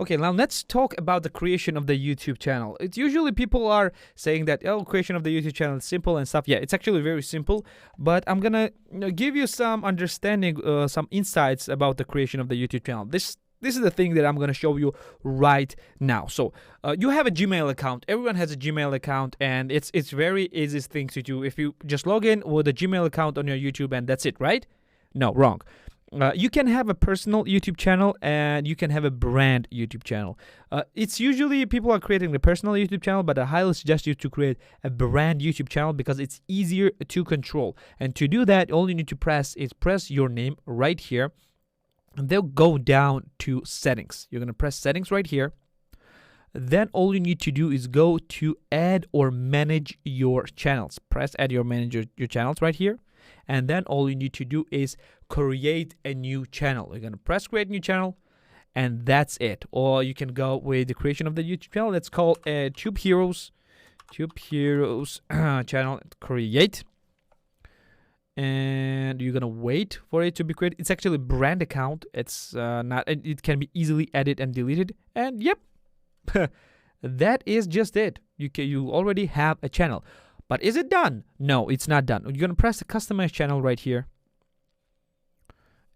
Okay, now let's talk about the creation of the YouTube channel. It's usually people are saying that, oh, creation of the YouTube channel is simple and stuff. Yeah, it's actually very simple, but I'm gonna give you some understanding, some insights about the creation of the YouTube channel. This is the thing that I'm gonna show you right now. So you have a Gmail account. Everyone has a Gmail account, and it's very easy thing to do. If you just log in with a Gmail account on your YouTube, and that's it, right? No, wrong. You can have a personal YouTube channel and you can have a brand YouTube channel. It's usually people are creating a personal YouTube channel, but I highly suggest you to create a brand YouTube channel because it's easier to control. And to do that, all you need to press is press your name right here, and they'll go down to settings. You're gonna press settings right here. Then all you need to do is go to add or manage your channels. Press add or manage your channels right here. And then all you need to do is create a new channel. You're going to press create new channel, and that's it. Or you can go with the creation of the YouTube channel. Let's call Tube Heroes channel, create. And you're going to wait for it to be created. It's actually a brand account. It's not, it can be easily edited and deleted. And yep, that is just it. You already have a channel. But is it done? No, it's not done. You're going to press the customize channel right here.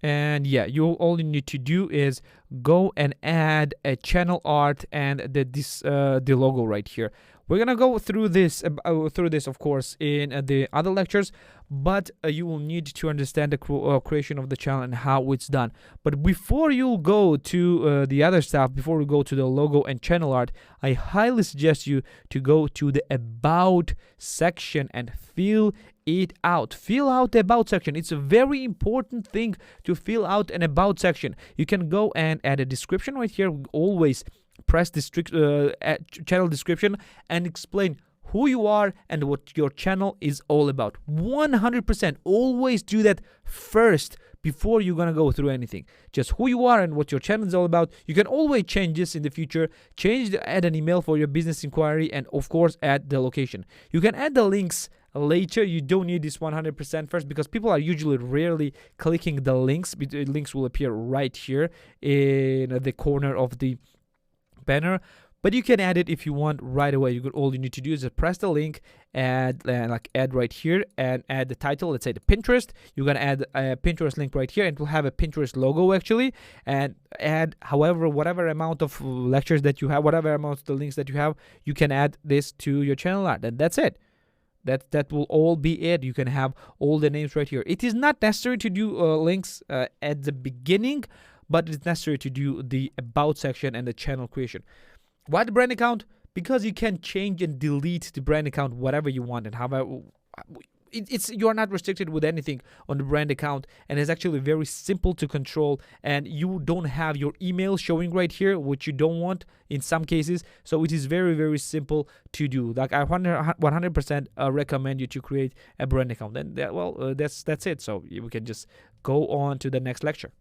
And yeah, all you need to do is go and add a channel art and the logo right here. We're gonna go through this, of course, in the other lectures, but you will need to understand the creation of the channel and how it's done. But before you go to the other stuff, before we go to the logo and channel art, I highly suggest you to go to the About section and fill it out. Fill out the About section. It's a very important thing to fill out an About section. You can go and add a description right here. Always press channel description and explain who you are and what your channel is all about. 100%. Always do that first before you're gonna go through anything. Just who you are and what your channel is all about. You can always change this in the future. Add an email for your business inquiry, and of course add the location. You can add the links later. You don't need this 100% first because people are usually rarely clicking the links. The links will appear right here in the corner of the banner, but you can add it if you want right away. All you need to do is press the link, add right here, and add the title. Let's say the Pinterest. You're gonna add a Pinterest link right here, and it will have a Pinterest logo actually, and add whatever amount of lectures that you have, whatever amount of the links that you have, you can add this to your channel art, and that's it. That will all be it. You can have all the names right here. It is not necessary to do links at the beginning, but it's necessary to do the About section and the channel creation. Why the brand account? Because you can change and delete the brand account whatever you want, and however you are not restricted with anything on the brand account, and it's actually very simple to control, and you don't have your email showing right here, which you don't want in some cases. So it is very, very simple to do. Like I 100% recommend you to create a brand account. And that's it. So we can just go on to the next lecture.